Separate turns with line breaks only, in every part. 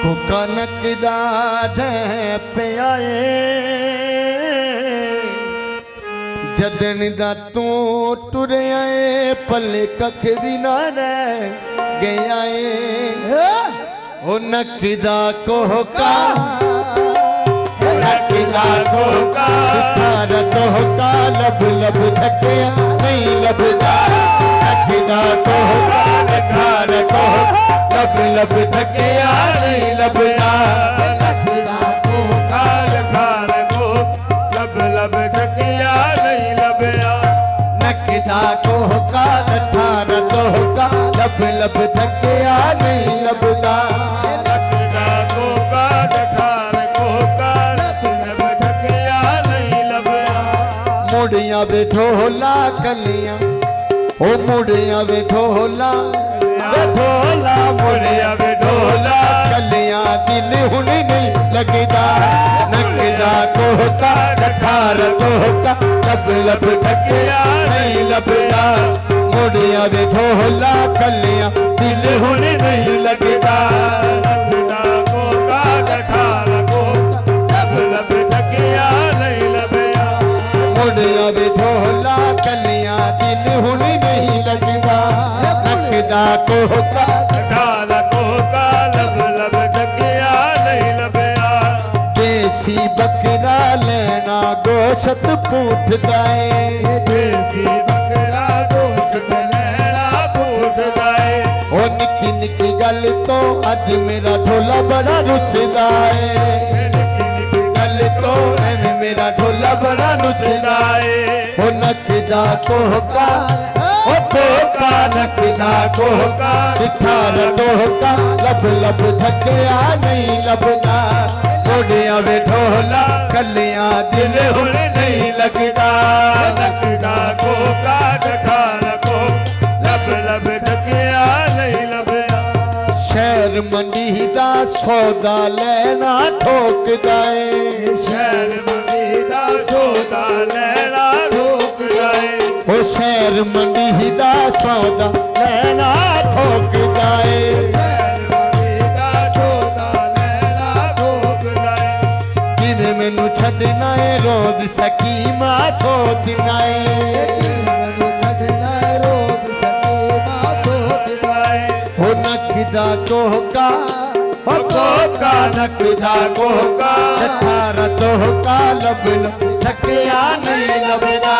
को कनक दा पे आए जदन दा तू टुर आए पले कख भी ना रह गया ओ नकदा कोहका
नकदा कोहका
थारा कोहका लब लब थकिया नहीं लभदा नकदा कोहका थारा कोहका लब लब थकिया नहीं लभदा
नकदा कोहका थारा कोहका लब लब थकिया नहीं लभदा
नकदा कोहका थारा कोहका लब लब थकिया नहीं लभदा
नकदा कोहका थारा कोहका लब लब थकिया नहीं लभदा
मुड़िया बेठोला कलियां ओ मुड़िया बेठोला
ढोला मुड़िया ढोला
कलियां दिल हुन नहीं लगदा नकदा कोहका ठार कोहका लब लब थकिया नहीं लभदा मुड़िया बेठोला कलियां दिल हुन नहीं लगदा
नकदा कोहका ठार कोहका लब लब थकिया नहीं लभदा
मुड़िया बेठोला कलियां दिल हुन नहीं लगदा नकदा कोहका
ठार कोहका लब लब थकिया नहीं लभदा
देसी बकरा लेना गोशत पूठ दाए
देसी बकरा गोश्त लेना पूछ जाए
ओ निकी निकी गल तो अज मेरा ढोला बड़ा रुसदा है गल तो एवें मेरा ढोला बड़ा रुसदा है ओ नकदा कोहका ओ कोहका नकदा कोहका ठार कोहका लब लब थकिया नहीं लभदा मुड़िया वे ढोला कलियां दिल हुन नहीं लगदा
नकदा कोहका ठार कोहका लब लब थकिया नहीं लभदा
शहर मंडी दा सौदा लेना ठोकदा है
शहर मंडी दा सौदा लेना ठोक जाए
ओ शहर मंडी दा सौदा लेना ठोकदा है
शहर मंडी दा सौदा लेना ठोक जाए
किवें मैनू छड्डना है रोज सकीमा सोचना है
मैनू छड्डना रोज सकीमा सोच जाए
ओ नकदा कोहका
ओ कोहका नकदा कोहका
ठारा कोहका लब लब थकिया नहीं लभदा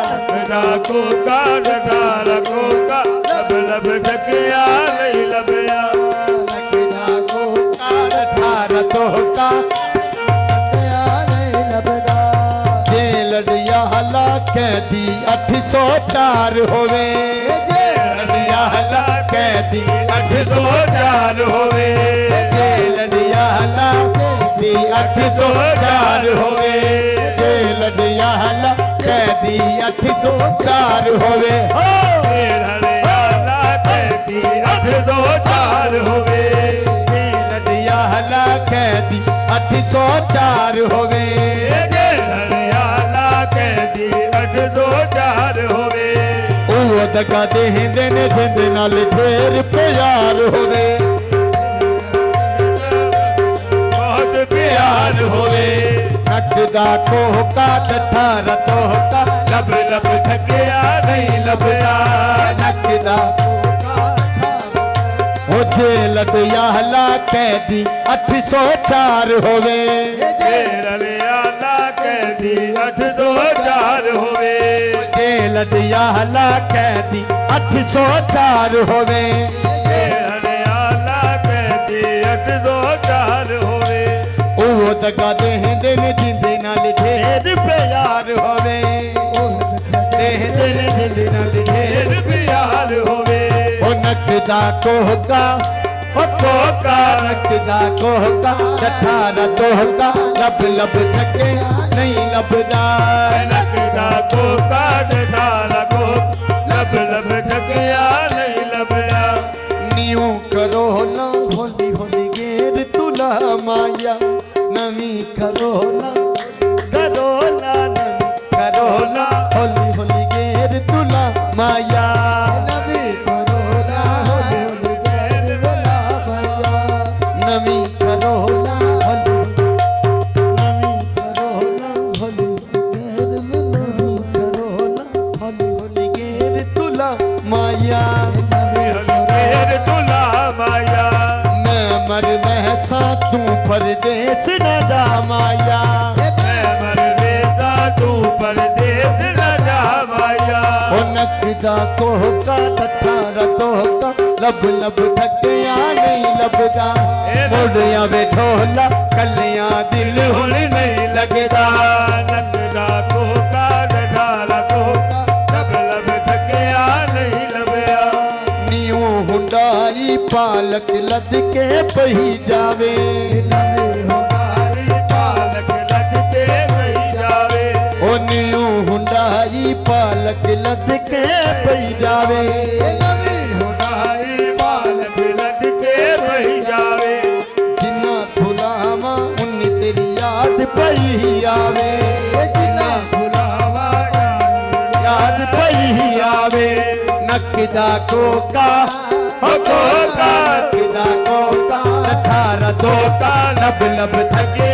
नकदा कोहका ठार कोहका लब लब थकिया नहीं लभदा
नकदा कोहका ठारा कोहका
नहीं लभदा
जेलड़िया हला कैदी 804 होवे जेलड़िया हला कैदी 804 होवे जेलड़िया हला कैदी 804 होवे जेलड़िया हला कैदी 804 होवे
हरियाणा कैदी 804 होवे
जेलड़िया हला कैदी 804 होवे
हरियाणा कैदी 804 होवे
ਉਹ ਦਗਾ ਦੇਂਦੇ ਨੇ ਜਿੰਦ ਨਾਲ ਢੇਰ ਪਿਆਰ ਹੋਵੇ
बहुत
ਪਿਆਰ ਹੋਵੇ ਨਕਦਾ ਕੋਹਕਾ ਠਾਰਾ ਤੋਹਕਾ
लब लब थकिया नहीं लभदा
ਨਕਦਾ ਉਹ ਜੇਲੜਿਆ ਹਲਾ ਕੈਦੀ 804 ਹੋਵੇ
हरियाणा कैदी 804 होवे
ਜੇਲੜਿਆ ਹਲਾ ਕੈਦੀ 804 ਹੋਵੇ
हरियाणा कैदी 804 होवे
ਉਹ ਦਗਾ ਦੇਂਦੇ ਨੇ ਜਿੰਦ ਨਾਲ ਢੇਰ ਪਿਆਰ ਹੋਵੇ ਦੇਂਦੇ ਨੇ ਜਿੰਦ ਨਾਲ ਢੇਰ
प्यार होवे
ओ नकदा कोहका ओ कोहका नकदा कोहका ठारा कोहका लब लब थके नहीं लभदा
नकदा कोहका ठार कोहका लब लब थकिया नहीं लभदा
न्यू करो ना होली होली गेर तुला माया नवी करो ना नवी करो ना होली होली गेर तुला माया
नबी करोना होली होली गैर भला भैया
नवी देसा तू परदेस न जा माया
मैं परदेसा तू परदेस न जा माया
ओ नकदा कोहका तठारा तोहका लब लब थकिया नहीं लभदा मोड़िया वे ढोला कलिया दिल हुण नहीं लगदा
नंदा कोका ढाला कोका लब लब थकिया नहीं लभया
नीऊ हुंडाई पालक लद के पही जावे
नवी होनाई पालक लद के नहीं जावे
ओ नीऊ हुंडाई पालक लद के पही जावे
नवी होनाई पालक लद के नहीं जावे
जिन्ना गुलामा उन्नी तेरी याद पही आवे
जिना बुलावा
याद पही आवे नकदा कोका हो कोका नकदा कोका अठारा दोका लब लब थके